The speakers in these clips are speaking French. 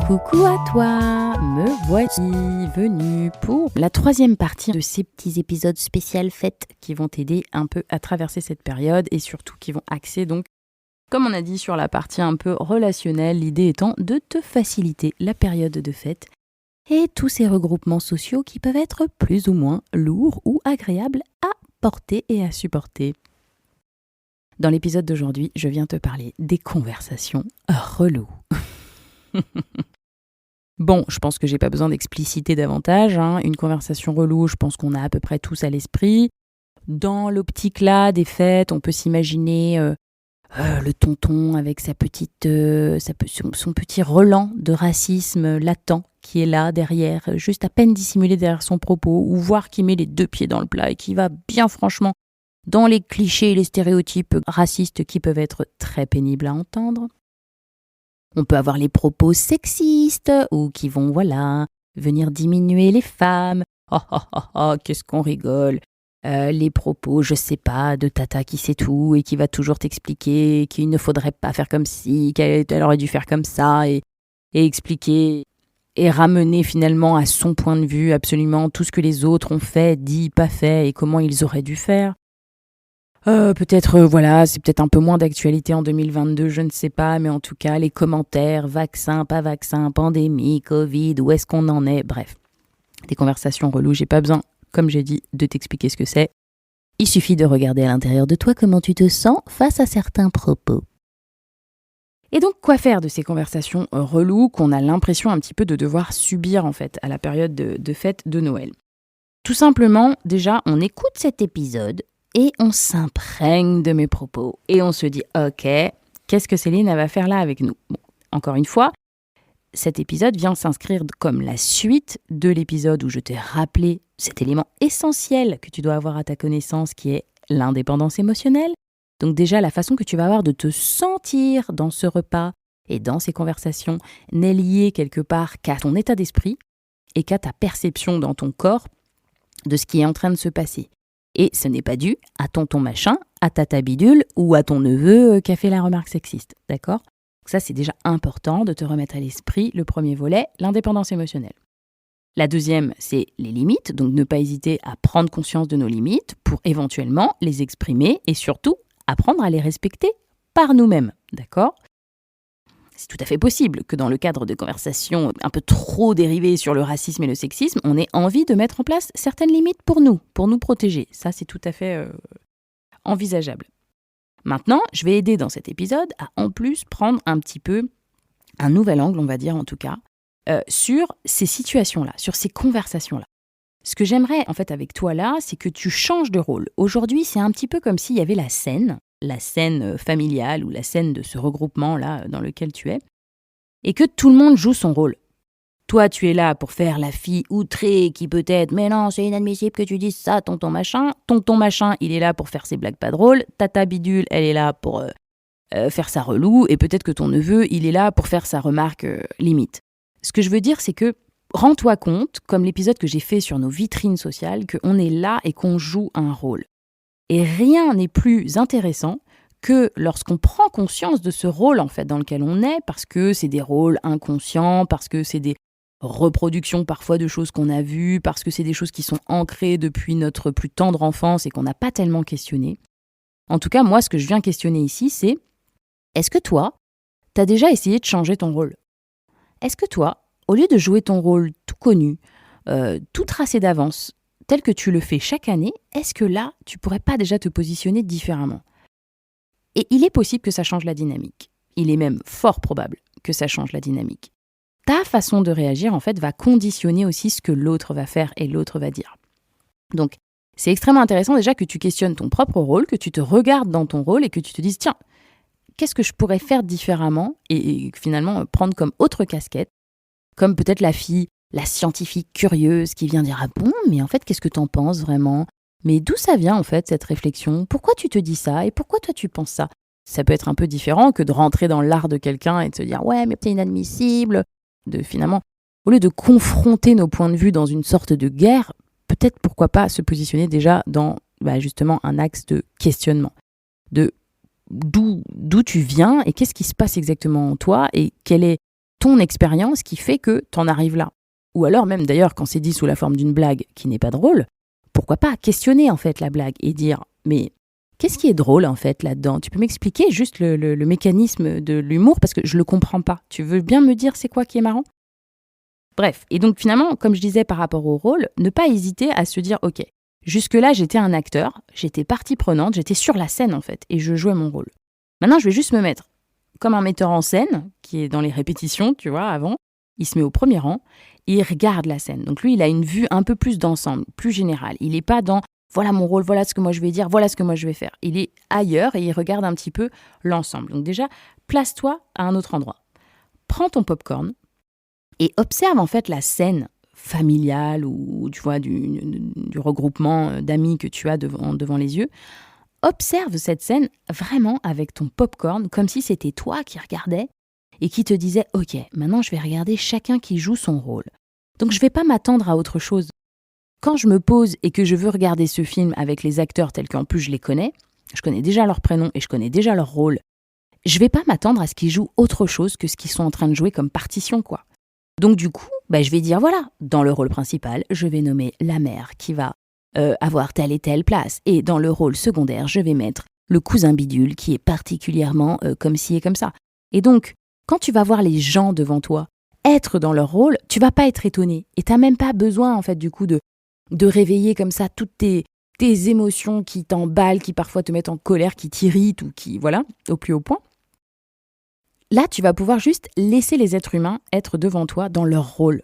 Coucou à toi, me voici venue pour la 3e partie de ces petits épisodes spécial fêtes qui vont t'aider un peu à traverser cette période et surtout qui vont axer donc, comme on a dit sur la partie un peu relationnelle, l'idée étant de te faciliter la période de fête et tous ces regroupements sociaux qui peuvent être plus ou moins lourds ou agréables à porter et à supporter. Dans l'épisode d'aujourd'hui, je viens te parler des conversations reloues. Bon, je pense que j'ai pas besoin d'expliciter davantage. Une conversation relou, je pense qu'on a à peu près tous à l'esprit. Dans l'optique là des fêtes, on peut s'imaginer le tonton avec son petit relent de racisme latent qui est là derrière, juste à peine dissimulé derrière son propos, ou voir qui met les 2 pieds dans le plat et qui va bien franchement dans les clichés et les stéréotypes racistes qui peuvent être très pénibles à entendre. On peut avoir les propos sexistes ou qui vont, venir diminuer les femmes. Qu'est-ce qu'on rigole. Les propos, je sais pas, de tata qui sait tout et qui va toujours t'expliquer qu'il ne faudrait pas faire comme ci, qu'elle aurait dû faire comme ça et expliquer et ramener finalement à son point de vue absolument tout ce que les autres ont fait, dit, pas fait et comment ils auraient dû faire. C'est peut-être un peu moins d'actualité en 2022, je ne sais pas, mais en tout cas, les commentaires, vaccin, pas vaccin, pandémie, Covid, où est-ce qu'on en est, bref. Des conversations reloues, j'ai pas besoin, comme j'ai dit, de t'expliquer ce que c'est. Il suffit de regarder à l'intérieur de toi comment tu te sens face à certains propos. Et donc, quoi faire de ces conversations reloues qu'on a l'impression un petit peu de devoir subir, en fait, à la période de fête de Noël? Tout simplement, déjà, on écoute cet épisode et on s'imprègne de mes propos. Et on se dit, ok, qu'est-ce que Céline va faire là avec nous? Bon, encore une fois, cet épisode vient s'inscrire comme la suite de l'épisode où je t'ai rappelé cet élément essentiel que tu dois avoir à ta connaissance qui est l'indépendance émotionnelle. Donc déjà, la façon que tu vas avoir de te sentir dans ce repas et dans ces conversations n'est liée quelque part qu'à ton état d'esprit et qu'à ta perception dans ton corps de ce qui est en train de se passer. Et ce n'est pas dû à tonton machin, à tata bidule ou à ton neveu qui a fait la remarque sexiste, d'accord ? Donc ça, c'est déjà important de te remettre à l'esprit le premier volet, l'indépendance émotionnelle. La deuxième, c'est les limites, donc ne pas hésiter à prendre conscience de nos limites pour éventuellement les exprimer et surtout apprendre à les respecter par nous-mêmes, d'accord ? C'est tout à fait possible que dans le cadre de conversations un peu trop dérivées sur le racisme et le sexisme, on ait envie de mettre en place certaines limites pour nous protéger. Ça, c'est tout à fait envisageable. Maintenant, je vais aider dans cet épisode à en plus prendre un petit peu un nouvel angle, on va dire en tout cas, sur ces situations-là, sur ces conversations-là. Ce que j'aimerais en fait avec toi là, c'est que tu changes de rôle. Aujourd'hui, c'est un petit peu comme s'il y avait la scène familiale ou la scène de ce regroupement-là dans lequel tu es, et que tout le monde joue son rôle. Toi, tu es là pour faire la fille outrée qui peut-être « Mais non, c'est inadmissible que tu dises ça, tonton machin ». Tonton machin, il est là pour faire ses blagues pas drôles. Tata bidule, elle est là pour faire sa relou. Et peut-être que ton neveu, il est là pour faire sa remarque limite. Ce que je veux dire, c'est que rends-toi compte, comme l'épisode que j'ai fait sur nos vitrines sociales, qu'on est là et qu'on joue un rôle. Et rien n'est plus intéressant que lorsqu'on prend conscience de ce rôle en fait dans lequel on est, parce que c'est des rôles inconscients, parce que c'est des reproductions parfois de choses qu'on a vues, parce que c'est des choses qui sont ancrées depuis notre plus tendre enfance et qu'on n'a pas tellement questionné. En tout cas, moi, ce que je viens questionner ici, c'est est-ce que toi, t'as déjà essayé de changer ton rôle ? Est-ce que toi, au lieu de jouer ton rôle tout connu, tout tracé d'avance, tel que tu le fais chaque année, est-ce que là, tu pourrais pas déjà te positionner différemment ? Et il est possible que ça change la dynamique. Il est même fort probable que ça change la dynamique. Ta façon de réagir, en fait, va conditionner aussi ce que l'autre va faire et l'autre va dire. Donc, c'est extrêmement intéressant déjà que tu questionnes ton propre rôle, que tu te regardes dans ton rôle et que tu te dises, tiens, qu'est-ce que je pourrais faire différemment et finalement prendre comme autre casquette, comme peut-être la fille, la scientifique curieuse qui vient dire « Ah bon, mais en fait, qu'est-ce que t'en penses vraiment ? Mais d'où ça vient en fait cette réflexion ? Pourquoi tu te dis ça ? Et pourquoi toi tu penses ça ?» Ça peut être un peu différent que de rentrer dans l'art de quelqu'un et de se dire « Ouais, mais c'est inadmissible !» De finalement, au lieu de confronter nos points de vue dans une sorte de guerre, peut-être pourquoi pas se positionner déjà dans justement un axe de questionnement, de d'où tu viens et qu'est-ce qui se passe exactement en toi et quelle est ton expérience qui fait que t'en arrives là. Ou alors même d'ailleurs quand c'est dit sous la forme d'une blague qui n'est pas drôle, pourquoi pas questionner en fait la blague et dire mais qu'est-ce qui est drôle en fait là-dedans ? Tu peux m'expliquer juste le mécanisme de l'humour parce que je le comprends pas. Tu veux bien me dire c'est quoi qui est marrant ? Bref, et donc finalement, comme je disais par rapport au rôle, ne pas hésiter à se dire ok, jusque-là j'étais un acteur, j'étais partie prenante, j'étais sur la scène en fait et je jouais mon rôle. Maintenant je vais juste me mettre comme un metteur en scène qui est dans les répétitions, tu vois, avant, il se met au premier rang et il regarde la scène. Donc lui, il a une vue un peu plus d'ensemble, plus générale. Il n'est pas dans voilà mon rôle, voilà ce que moi je vais dire, voilà ce que moi je vais faire. Il est ailleurs et il regarde un petit peu l'ensemble. Donc déjà, place-toi à un autre endroit. Prends ton popcorn et observe en fait la scène familiale ou tu vois du regroupement d'amis que tu as devant les yeux. Observe cette scène vraiment avec ton popcorn, comme si c'était toi qui regardais et qui te disait « Ok, maintenant je vais regarder chacun qui joue son rôle. Donc je ne vais pas m'attendre à autre chose. Quand je me pose et que je veux regarder ce film avec les acteurs tels qu'en plus je connais déjà leur prénom et je connais déjà leur rôle, je ne vais pas m'attendre à ce qu'ils jouent autre chose que ce qu'ils sont en train de jouer comme partition, quoi. Donc du coup, je vais dire voilà, dans le rôle principal, je vais nommer la mère qui va avoir telle et telle place. Et dans le rôle secondaire, je vais mettre le cousin bidule qui est particulièrement comme ci et comme ça. Et donc, quand tu vas voir les gens devant toi être dans leur rôle, tu vas pas être étonné. Et tu n'as même pas besoin, en fait, du coup, de réveiller comme ça toutes tes émotions qui t'emballent, qui parfois te mettent en colère, qui t'irritent ou qui, voilà, au plus haut point. Là, tu vas pouvoir juste laisser les êtres humains être devant toi dans leur rôle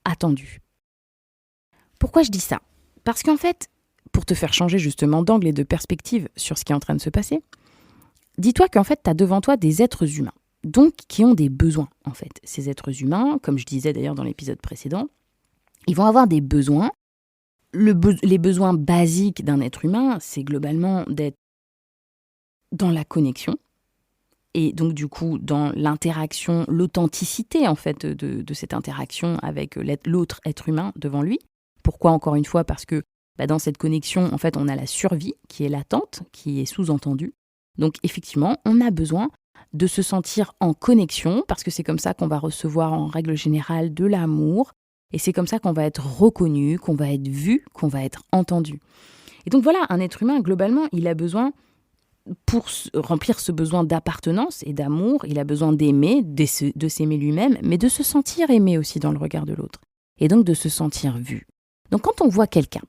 attendu. Pourquoi je dis ça ? Parce qu'en fait, pour te faire changer justement d'angle et de perspective sur ce qui est en train de se passer, dis-toi qu'en fait, tu as devant toi des êtres humains, donc qui ont des besoins, en fait. Ces êtres humains, comme je disais d'ailleurs dans l'épisode précédent, ils vont avoir des besoins. Les besoins basiques d'un être humain, c'est globalement d'être dans la connexion, et donc du coup dans l'interaction, l'authenticité en fait de cette interaction avec l'autre être humain devant lui. Pourquoi encore une fois ? Parce que dans cette connexion, en fait, on a la survie qui est latente, qui est sous-entendue. Donc effectivement, on a besoin de se sentir en connexion parce que c'est comme ça qu'on va recevoir en règle générale de l'amour et c'est comme ça qu'on va être reconnu, qu'on va être vu, qu'on va être entendu. Et donc voilà, un être humain, globalement, il a besoin, pour remplir ce besoin d'appartenance et d'amour, il a besoin d'aimer, de s'aimer lui-même, mais de se sentir aimé aussi dans le regard de l'autre. Et donc de se sentir vu. Donc quand on voit quelqu'un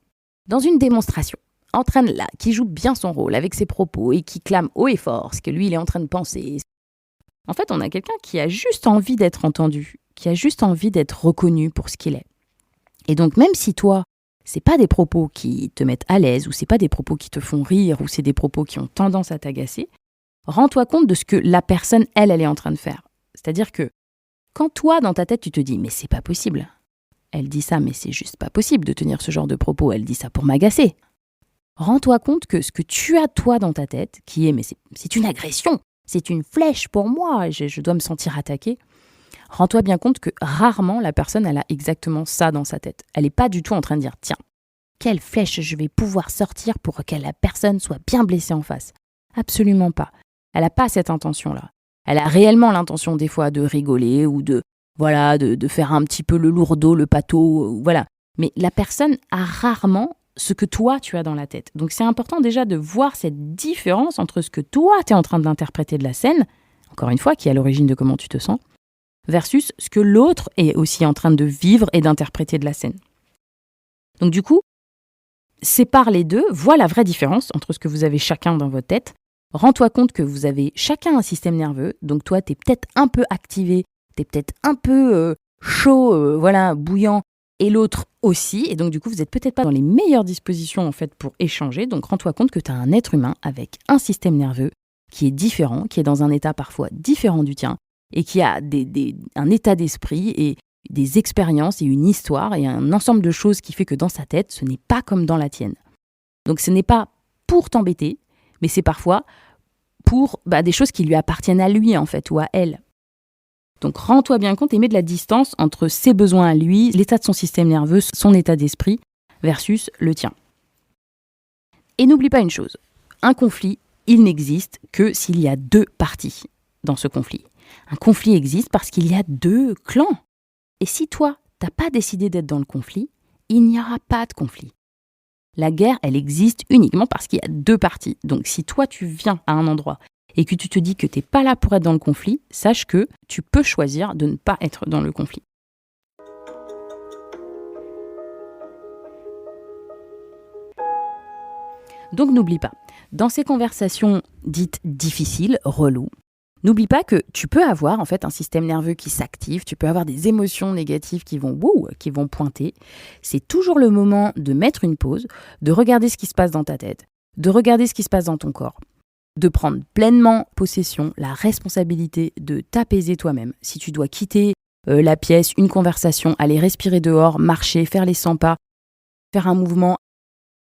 dans une démonstration, en train de qui joue bien son rôle avec ses propos et qui clame haut et fort ce que lui il est en train de penser, en fait on a quelqu'un qui a juste envie d'être entendu, qui a juste envie d'être reconnu pour ce qu'il est. Et donc même si toi, c'est pas des propos qui te mettent à l'aise ou c'est pas des propos qui te font rire ou c'est des propos qui ont tendance à t'agacer, rends-toi compte de ce que la personne, elle est en train de faire. C'est-à-dire que quand toi, dans ta tête, tu te dis « mais c'est pas possible », elle dit ça, mais c'est juste pas possible de tenir ce genre de propos, elle dit ça pour m'agacer. Rends-toi compte que ce que tu as toi dans ta tête, qui est « mais c'est une agression, c'est une flèche pour moi, je dois me sentir attaquée », rends-toi bien compte que rarement la personne, elle a exactement ça dans sa tête. Elle n'est pas du tout en train de dire « tiens, quelle flèche je vais pouvoir sortir pour que la personne soit bien blessée en face ». Absolument pas. Elle n'a pas cette intention-là. Elle a réellement l'intention des fois de rigoler ou de faire un petit peu le lourdeau, le pâteau, voilà. Mais la personne a rarement ce que toi, tu as dans la tête. Donc c'est important déjà de voir cette différence entre ce que toi, tu es en train d'interpréter de la scène, encore une fois, qui est à l'origine de comment tu te sens, versus ce que l'autre est aussi en train de vivre et d'interpréter de la scène. Donc du coup, sépare les deux, vois la vraie différence entre ce que vous avez chacun dans votre tête. Rends-toi compte que vous avez chacun un système nerveux, donc toi, tu es peut-être un peu activé, t'es peut-être un peu chaud, bouillant, et l'autre aussi. Et donc, du coup, vous n'êtes peut-être pas dans les meilleures dispositions, en fait, pour échanger. Donc, rends-toi compte que tu as un être humain avec un système nerveux qui est différent, qui est dans un état parfois différent du tien, et qui a un état d'esprit et des expériences et une histoire et un ensemble de choses qui fait que dans sa tête, ce n'est pas comme dans la tienne. Donc, ce n'est pas pour t'embêter, mais c'est parfois pour des choses qui lui appartiennent à lui, en fait, ou à elle. Donc, rends-toi bien compte et mets de la distance entre ses besoins à lui, l'état de son système nerveux, son état d'esprit, versus le tien. Et n'oublie pas une chose, un conflit, il n'existe que s'il y a deux parties. dans ce conflit. Un conflit existe parce qu'il y a 2 clans. Et si toi, t'as pas décidé d'être dans le conflit, il n'y aura pas de conflit. La guerre, elle existe uniquement parce qu'il y a 2 parties. Donc si toi, tu viens à un endroit et que tu te dis que t'es pas là pour être dans le conflit, sache que tu peux choisir de ne pas être dans le conflit. Donc n'oublie pas, dans ces conversations dites difficiles, reloues, n'oublie pas que tu peux avoir en fait un système nerveux qui s'active, tu peux avoir des émotions négatives qui vont pointer. C'est toujours le moment de mettre une pause, de regarder ce qui se passe dans ta tête, de regarder ce qui se passe dans ton corps, de prendre pleinement possession, la responsabilité de t'apaiser toi-même. Si tu dois quitter la pièce, une conversation, aller respirer dehors, marcher, faire les 100 pas, faire un mouvement,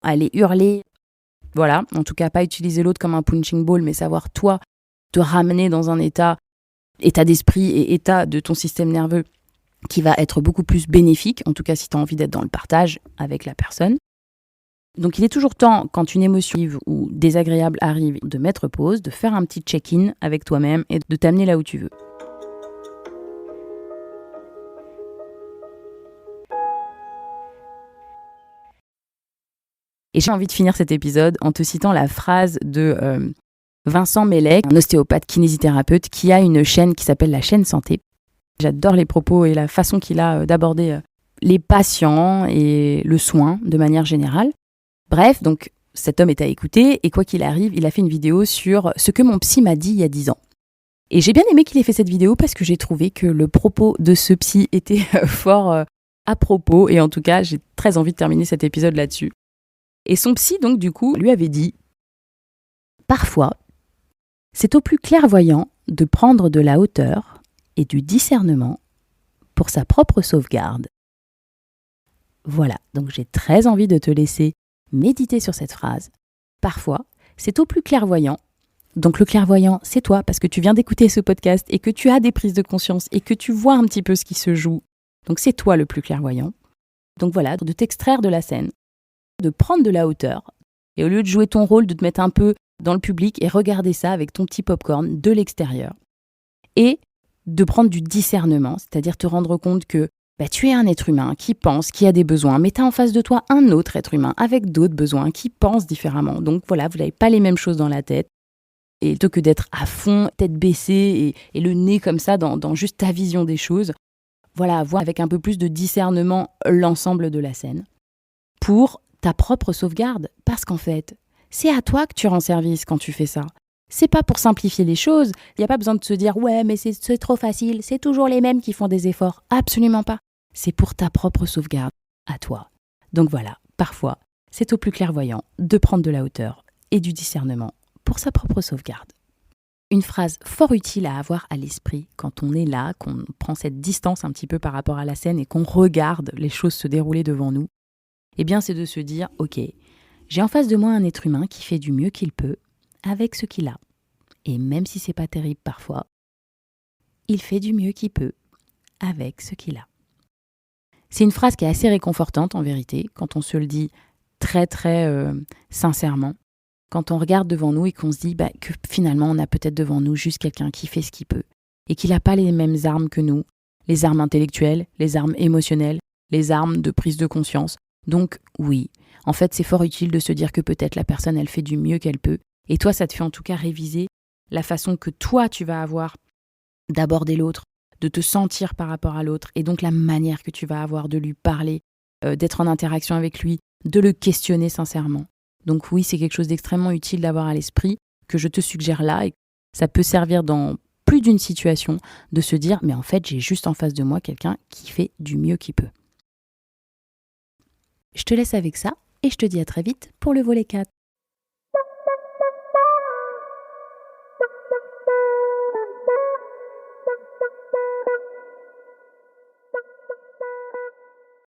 aller hurler, voilà, en tout cas pas utiliser l'autre comme un punching ball, mais savoir toi te ramener dans un état d'esprit et état de ton système nerveux qui va être beaucoup plus bénéfique, en tout cas si tu as envie d'être dans le partage avec la personne. Donc il est toujours temps, quand une émotion ou désagréable arrive, de mettre pause, de faire un petit check-in avec toi-même et de t'amener là où tu veux. Et j'ai envie de finir cet épisode en te citant la phrase de Vincent Mellec, un ostéopathe kinésithérapeute qui a une chaîne qui s'appelle la chaîne Santé. J'adore les propos et la façon qu'il a d'aborder les patients et le soin de manière générale. Bref, donc cet homme est à écouter et quoi qu'il arrive, il a fait une vidéo sur ce que mon psy m'a dit il y a 10 ans. Et j'ai bien aimé qu'il ait fait cette vidéo parce que j'ai trouvé que le propos de ce psy était fort à propos et en tout cas, j'ai très envie de terminer cet épisode là-dessus. Et son psy, donc, du coup, lui avait dit « Parfois, c'est au plus clairvoyant de prendre de la hauteur et du discernement pour sa propre sauvegarde. » Voilà, donc j'ai très envie de te laisser méditer sur cette phrase. Parfois, c'est au plus clairvoyant. Donc le clairvoyant, c'est toi, parce que tu viens d'écouter ce podcast et que tu as des prises de conscience et que tu vois un petit peu ce qui se joue. Donc c'est toi le plus clairvoyant. Donc voilà, de t'extraire de la scène, de prendre de la hauteur, et au lieu de jouer ton rôle, de te mettre un peu dans le public et regarder ça avec ton petit popcorn de l'extérieur. Et de prendre du discernement, c'est-à-dire te rendre compte que tu es un être humain qui pense, qui a des besoins, mais tu as en face de toi un autre être humain avec d'autres besoins qui pense différemment. Donc voilà, vous n'avez pas les mêmes choses dans la tête. Et plutôt que d'être à fond, tête baissée et le nez comme ça dans juste ta vision des choses, voilà, voir avec un peu plus de discernement l'ensemble de la scène pour ta propre sauvegarde. Parce qu'en fait, c'est à toi que tu rends service quand tu fais ça. C'est pas pour simplifier les choses. Il n'y a pas besoin de se dire « Ouais, mais c'est trop facile, c'est toujours les mêmes qui font des efforts. » Absolument pas. C'est pour ta propre sauvegarde, à toi. Donc voilà, parfois, c'est au plus clairvoyant de prendre de la hauteur et du discernement pour sa propre sauvegarde. Une phrase fort utile à avoir à l'esprit quand on est là, qu'on prend cette distance un petit peu par rapport à la scène et qu'on regarde les choses se dérouler devant nous, eh bien c'est de se dire « Ok, j'ai en face de moi un être humain qui fait du mieux qu'il peut avec ce qu'il a. Et même si c'est pas terrible parfois, il fait du mieux qu'il peut avec ce qu'il a. » C'est une phrase qui est assez réconfortante en vérité, quand on se le dit très très sincèrement. Quand on regarde devant nous et qu'on se dit que finalement on a peut-être devant nous juste quelqu'un qui fait ce qu'il peut et qui n'a pas les mêmes armes que nous, les armes intellectuelles, les armes émotionnelles, les armes de prise de conscience. Donc oui, en fait c'est fort utile de se dire que peut-être la personne elle fait du mieux qu'elle peut et toi ça te fait en tout cas réviser la façon que toi tu vas avoir d'aborder l'autre, de te sentir par rapport à l'autre et donc la manière que tu vas avoir de lui parler, d'être en interaction avec lui, de le questionner sincèrement. Donc oui, c'est quelque chose d'extrêmement utile d'avoir à l'esprit, que je te suggère là, et ça peut servir dans plus d'une situation de se dire « mais en fait, j'ai juste en face de moi quelqu'un qui fait du mieux qu'il peut ». Je te laisse avec ça, et je te dis à très vite pour le volet 4.